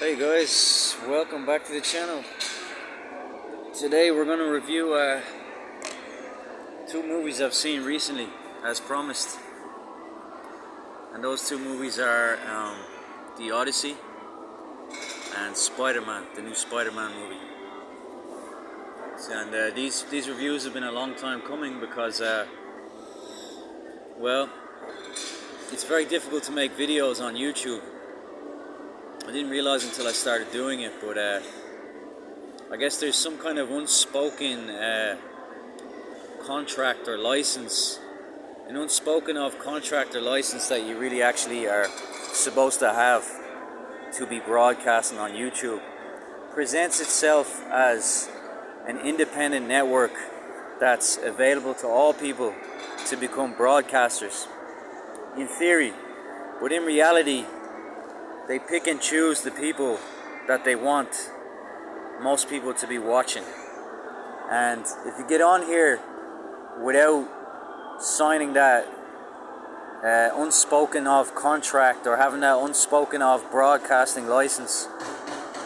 Hey guys, welcome back to the channel. Today we're going to review two movies I've seen recently, as promised. And those two movies are the Odyssey and Spider-Man, the new Spider-Man movie. And these reviews have been a long time coming because, well, it's very difficult to make videos on YouTube. I didn't realize until I started doing it, but I guess there's some kind of unspoken contract or license, an unspoken of contract or license that you really actually are supposed to have to be broadcasting on YouTube. Presents itself as an independent network that's available to all people to become broadcasters, in theory, but in reality, they pick and choose the people that they want most people to be watching. And if you get on here without signing that unspoken of contract or having that unspoken of broadcasting license,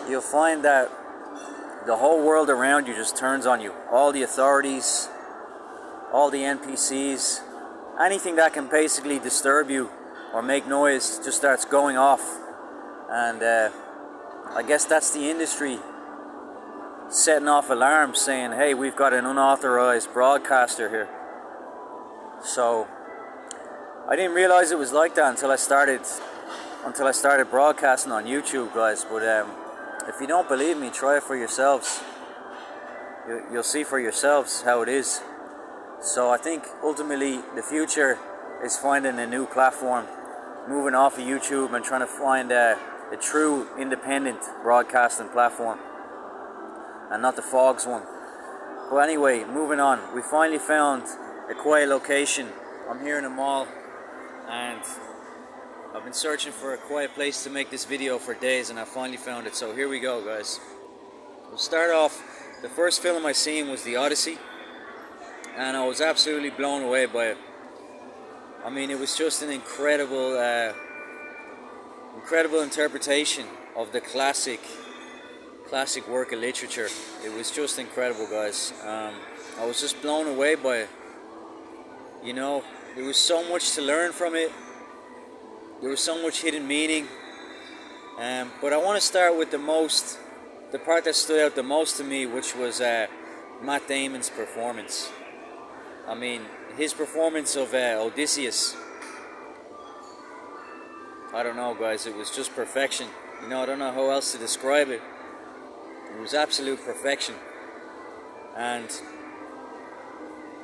you'll find that the whole world around you just turns on you. All the authorities, all the NPCs, anything that can basically disturb you or make noise just starts going off. And I guess that's the industry setting off alarms saying, hey, we've got an unauthorized broadcaster here. So I didn't realize it was like that until I started broadcasting on YouTube, guys. But if you don't believe me, try it for yourselves. You'll see for yourselves how it is. So I think ultimately the future is finding a new platform, moving off of YouTube and trying to find a true independent broadcasting platform and not the Fogs one. But anyway, moving on, we finally found a quiet location. I'm here in a mall and I've been searching for a quiet place to make this video for days, and I finally found it. So here we go, guys. We'll start off. The first film I seen was the Odyssey, and I was absolutely blown away by it. I mean, it was just an incredible interpretation of the classic work of literature. It was just incredible, guys. I was just blown away by it. You know, there was so much to learn from it. There was so much hidden meaning. But I want to start with the part that stood out the most to me, which was Matt Damon's performance. I mean, his performance of Odysseus. I don't know, guys, it was just perfection. You know, I don't know how else to describe it. It was absolute perfection. And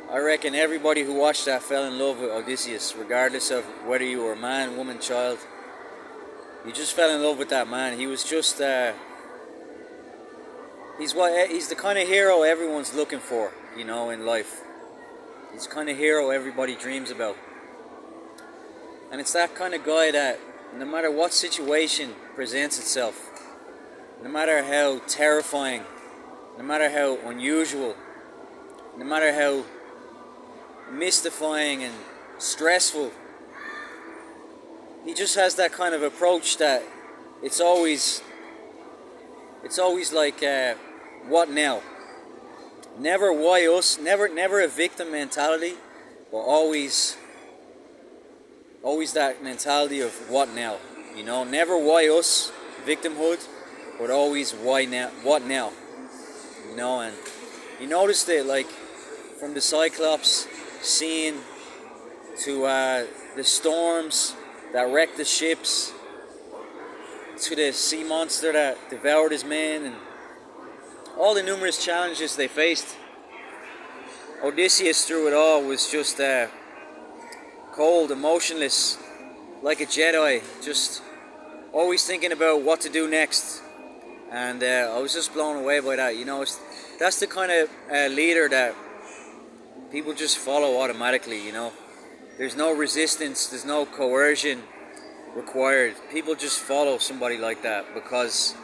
I reckon everybody who watched that fell in love with Odysseus, regardless of whether you were a man, woman, child. You just fell in love with that man. He was just, he's the kind of hero everyone's looking for, you know, in life. He's the kind of hero everybody dreams about. And it's that kind of guy that no matter what situation presents itself, no matter how terrifying, no matter how unusual, no matter how mystifying and stressful, he just has that kind of approach that it's always like, what now? Never why us, never a victim mentality, but always that mentality of what now, you know, never why us, victimhood, but always why now, what now, you know. And you noticed it, like, from the Cyclops scene to the storms that wrecked the ships, to the sea monster that devoured his men, and all the numerous challenges they faced. Odysseus through it all was just cold, emotionless, like a Jedi, just always thinking about what to do next. And I was just blown away by that. You know, that's the kind of leader that people just follow automatically, you know. There's no resistance, there's no coercion required. People just follow somebody like that because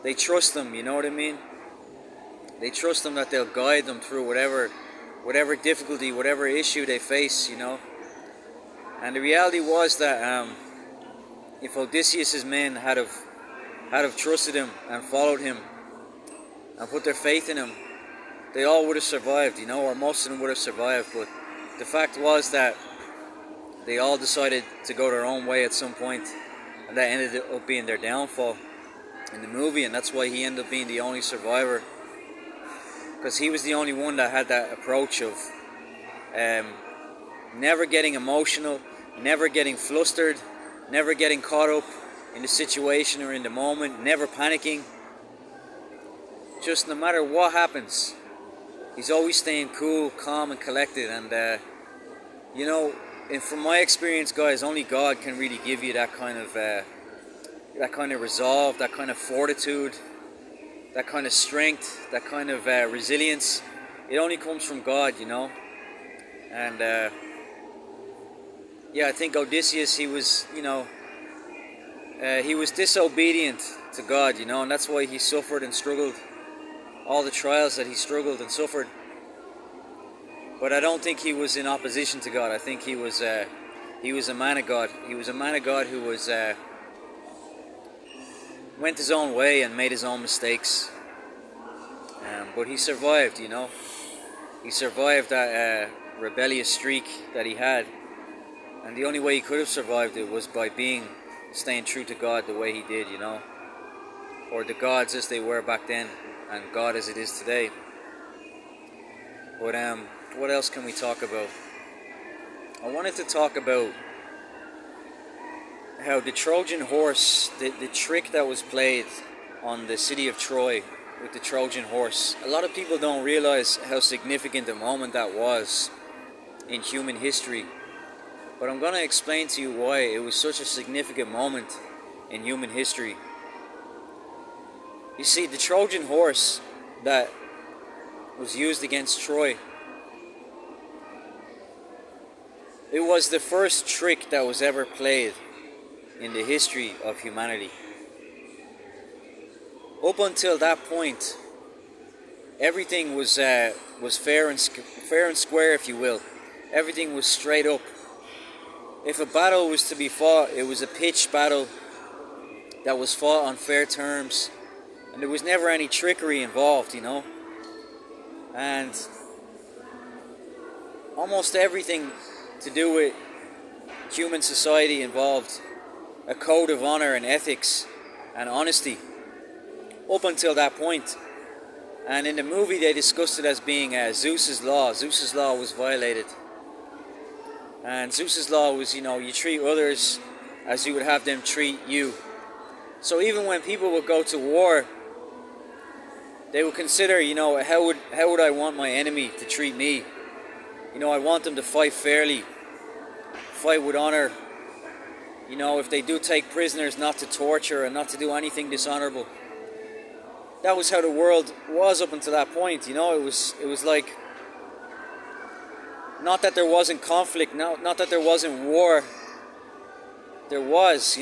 they trust them, you know what I mean? They trust them that they'll guide them through whatever difficulty, whatever issue they face, you know. And the reality was that if Odysseus's men had have had have trusted him and followed him and put their faith in him, they all would have survived, or most of them would have survived. But the fact was that they all decided to go their own way at some point, and that ended up being their downfall in the movie, and that's why he ended up being the only survivor, because he was the only one that had that approach of never getting emotional, never getting flustered, never getting caught up in the situation or in the moment, never panicking. Just no matter what happens, he's always staying cool, calm and collected. And and from my experience, guys, only God can really give you that kind of resolve, that kind of fortitude, that kind of strength, that kind of resilience. It only comes from God, And I think Odysseus, he was disobedient to God, and that's why he suffered and struggled, all the trials that he struggled and suffered. But I don't think he was in opposition to God. I think he was a man of God. He was a man of God who was went his own way and made his own mistakes. But he survived, He survived that rebellious streak that he had. And the only way he could have survived it was by staying true to God the way he did, Or the gods as they were back then, and God as it is today. But what else can we talk about? I wanted to talk about how the Trojan horse, the trick that was played on the city of Troy with the Trojan horse. A lot of people don't realize how significant a moment that was in human history. But I'm going to explain to you why it was such a significant moment in human history. You see, the Trojan horse that was used against Troy, it was the first trick that was ever played in the history of humanity. Up until that point, everything was fair and square, if you will. Everything was straight up. If a battle was to be fought, it was a pitched battle that was fought on fair terms, and there was never any trickery involved, And almost everything to do with human society involved a code of honor and ethics and honesty up until that point. And in the movie they discussed it as being Zeus's law. Zeus's law was violated. And Zeus's law was, you treat others as you would have them treat you. So even when people would go to war, they would consider, how would I want my enemy to treat me? I want them to fight fairly, fight with honor. If they do take prisoners, not to torture and not to do anything dishonorable. That was how the world was up until that point. It was like, not that there wasn't conflict, not that there wasn't war. There was,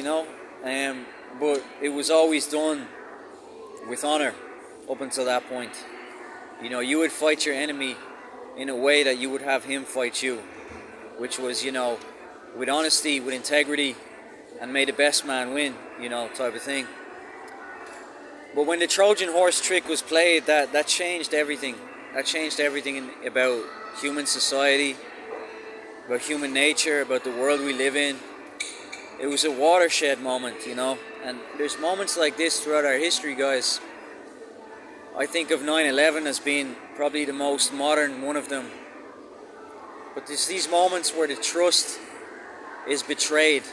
but it was always done with honor up until that point. You would fight your enemy in a way that you would have him fight you, which was, with honesty, with integrity, and may the best man win, type of thing. But when the Trojan horse trick was played, that changed everything. That changed everything about human society, about human nature, about the world we live in. It was a watershed moment, And there's moments like this throughout our history, guys. I think of 9/11 as being probably the most modern one of them. But there's these moments where the trust is betrayed,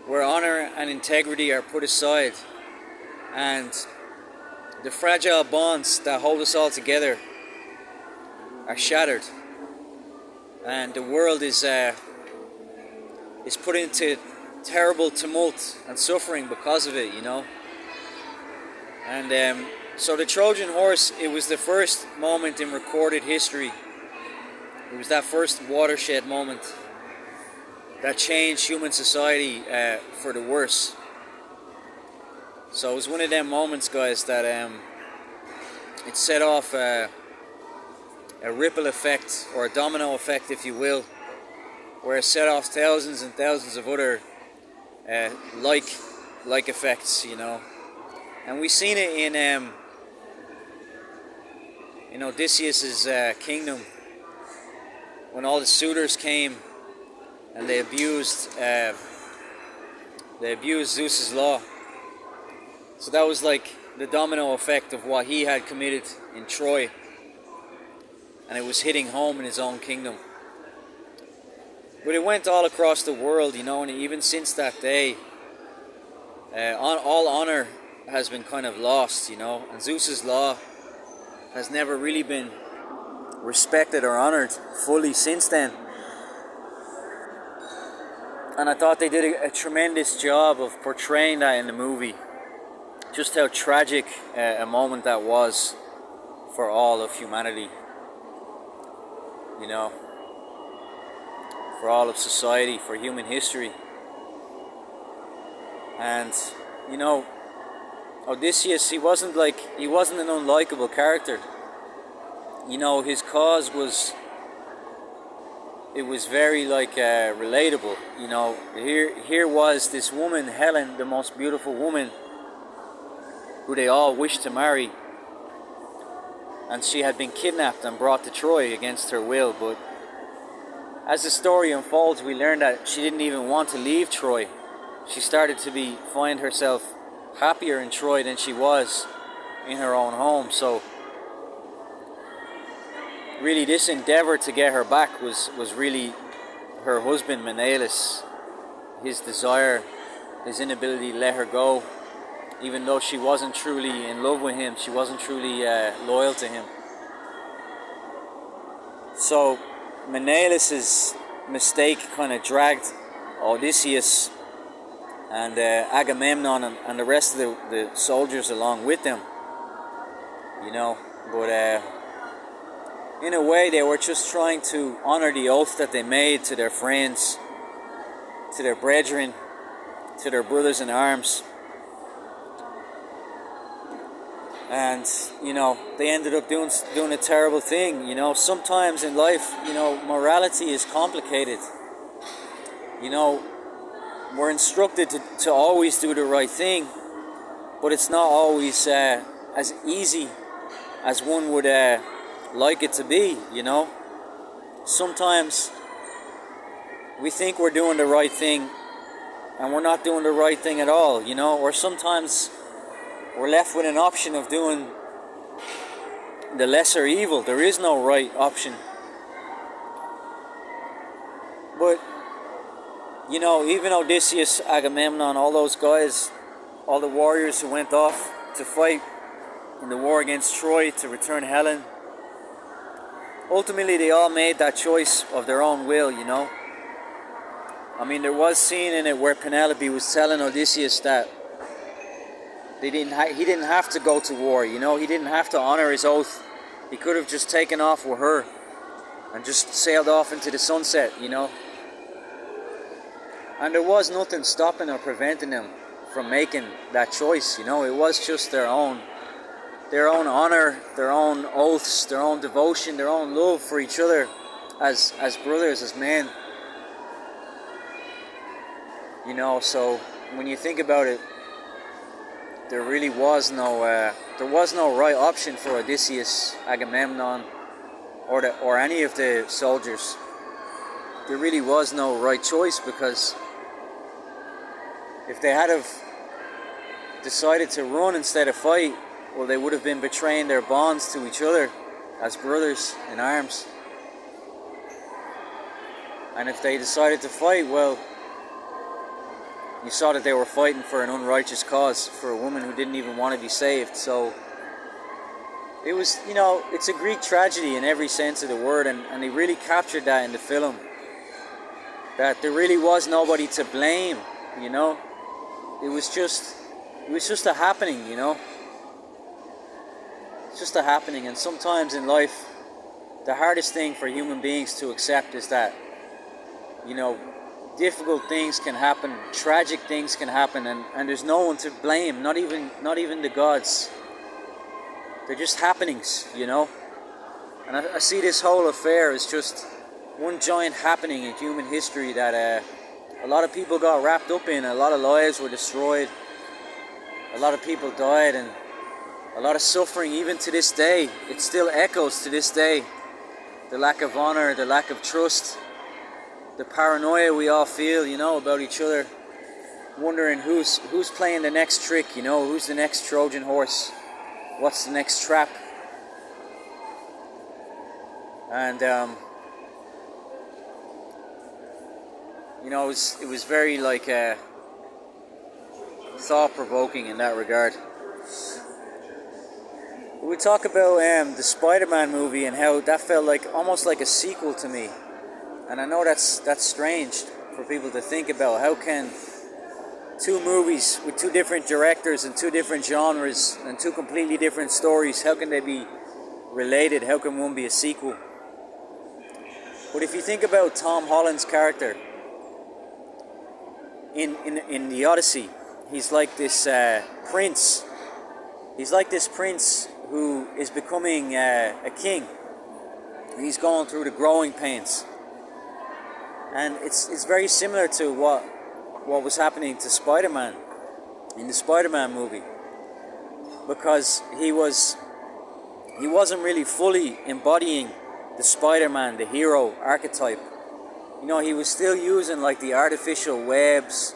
where honor and integrity are put aside, and the fragile bonds that hold us all together are shattered, and the world is put into terrible tumult and suffering because of it, And so the Trojan horse, it was the first moment in recorded history. It was that first watershed moment that changed human society for the worse. So it was one of them moments, guys, that it set off a ripple effect, or a domino effect, if you will, where it set off thousands and thousands of other like effects, And we seen it in Odysseus's kingdom, when all the suitors came and they abused Zeus's law. So that was like the domino effect of what he had committed in Troy, and it was hitting home in his own kingdom. But it went all across the world, and even since that day, all honor has been kind of lost, and Zeus's law has never really been respected or honored fully since then. And I thought they did a tremendous job of portraying that in the movie. Just how tragic a moment that was for all of humanity. For all of society, for human history. And, Odysseus, he wasn't an unlikable character. His cause was very relatable. Here was this woman, Helen, the most beautiful woman, who they all wished to marry, and she had been kidnapped and brought to Troy against her will. But as the story unfolds, we learn that she didn't even want to leave Troy. She started to find herself happier in Troy than she was in her own home. So really, this endeavor to get her back was really her husband Menelaus, his desire, his inability to let her go, even though she wasn't truly in love with him, she wasn't truly loyal to him. So Menelaus's mistake kind of dragged Odysseus and Agamemnon and the rest of the soldiers along with them, but in a way they were just trying to honor the oath that they made to their friends, to their brethren, to their brothers in arms. And, they ended up doing a terrible thing. Sometimes in life, morality is complicated. We're instructed to always do the right thing, but it's not always as easy as one would like it to be, Sometimes we think we're doing the right thing and we're not doing the right thing at all, or sometimes we're left with an option of doing the lesser evil. There is no right option. But, even Odysseus, Agamemnon, all those guys, all the warriors who went off to fight in the war against Troy to return Helen, ultimately they all made that choice of their own will, there was a scene in it where Penelope was telling Odysseus that he didn't have to go to war, he didn't have to honor his oath. He could have just taken off with her and just sailed off into the sunset, And there was nothing stopping or preventing them from making that choice, It was just their own honor, their own oaths, their own devotion, their own love for each other as brothers, as men. So when you think about it, there really was no right option for Odysseus, Agamemnon, or any of the soldiers. There really was no right choice, because if they had have decided to run instead of fight, well, they would have been betraying their bonds to each other as brothers in arms. And if they decided to fight, well, you saw that they were fighting for an unrighteous cause, for a woman who didn't even want to be saved. So it was, it's a Greek tragedy in every sense of the word, and they really captured that in the film. That there really was nobody to blame, It was just a happening, It's just a happening. And sometimes in life, the hardest thing for human beings to accept is that, difficult things can happen, tragic things can happen, and there's no one to blame, not even the gods. They're just happenings, And I see this whole affair as just one giant happening in human history that a lot of people got wrapped up in. A lot of lives were destroyed. A a lot of people died, and a lot of suffering. Even to this day, it still echoes to this day. The lack of honor, the lack of trust, the paranoia we all feel, about each other, wondering who's playing the next trick, who's the next Trojan horse, what's the next trap. And it was very thought-provoking in that regard. We talk about the Spider-Man movie and how that felt almost like a sequel to me. And I know that's strange for people to think about. How can two movies with two different directors and two different genres and two completely different stories, how can they be related? How can one be a sequel? But if you think about Tom Holland's character in the Odyssey, he's like this prince. He's like this prince who is becoming a king. And he's going through the growing pains. And it's very similar to what was happening to Spider-Man in the Spider-Man movie. Because he wasn't really fully embodying the Spider-Man, the hero archetype. He was still using the artificial webs,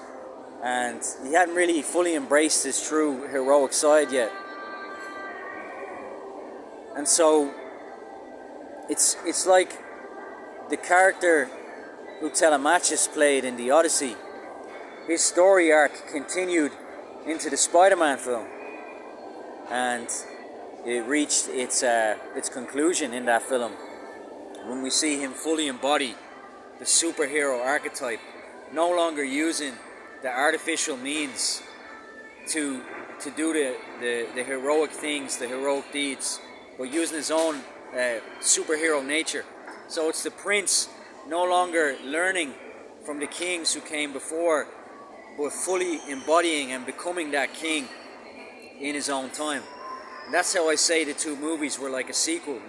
and he hadn't really fully embraced his true heroic side yet. And so it's like the character who Telemachus played in the Odyssey. His story arc continued into the Spider-Man film, and it reached its conclusion in that film when we see him fully embody the superhero archetype, no longer using the artificial means to do the heroic things, the heroic deeds, but using his own superhero nature. So it's the prince no longer learning from the kings who came before, but fully embodying and becoming that king in his own time. And that's how I say the two movies were like a sequel,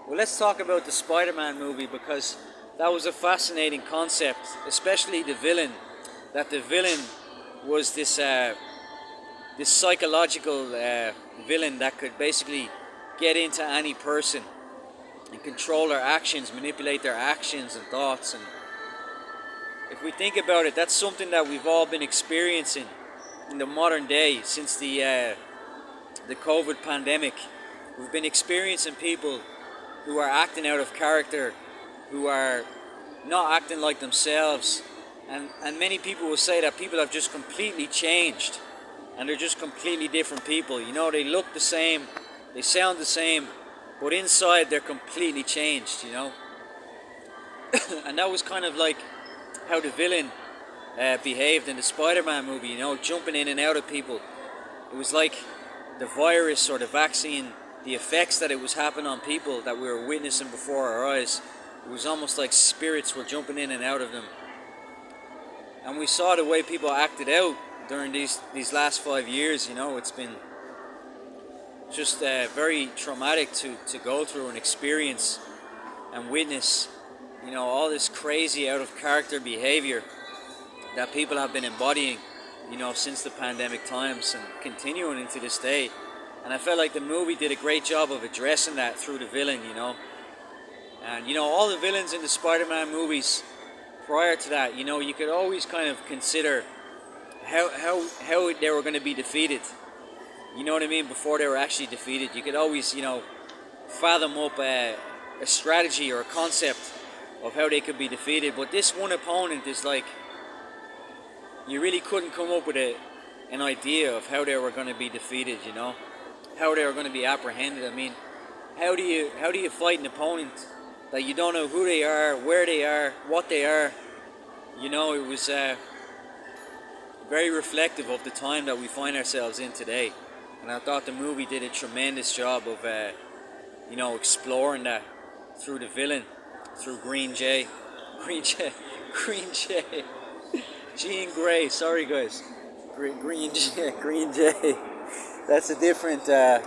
Well, let's talk about the Spider-Man movie, because that was a fascinating concept, especially the villain. That the villain was this psychological villain that could basically get into any person and control their actions, manipulate their actions and thoughts. And if we think about it, that's something that we've all been experiencing in the modern day since the COVID pandemic. We've been experiencing people who are acting out of character, who are not acting like themselves. And many people will say that people have just completely changed, and they're just completely different people. They look the same, they sound the same, but inside they're completely changed, And that was kind of like how the villain behaved in the Spider-Man movie, jumping in and out of people. It was like the virus or the vaccine, the effects that it was having on people that we were witnessing before our eyes. It was almost like spirits were jumping in and out of them. And we saw the way people acted out during these last 5 years. It's been just very traumatic to go through and experience and witness, all this crazy out of character behavior that people have been embodying, since the pandemic times and continuing into this day. And I felt like the movie did a great job of addressing that through the villain, And, all the villains in the Spider-Man movies prior to that, you could always kind of consider how they were going to be defeated. You know what I mean? Before they were actually defeated. You could always, fathom up a strategy or a concept of how they could be defeated. But this one opponent is like, you really couldn't come up with an idea of how they were going to be defeated, how they were going to be apprehended. I mean, how do you fight an opponent that you don't know who they are, where they are, what they are? It was very reflective of the time that we find ourselves in today. And I thought the movie did a tremendous job of, exploring that through the villain, through Green Jay. Jean Grey, sorry guys. Green Jay. That's a different story.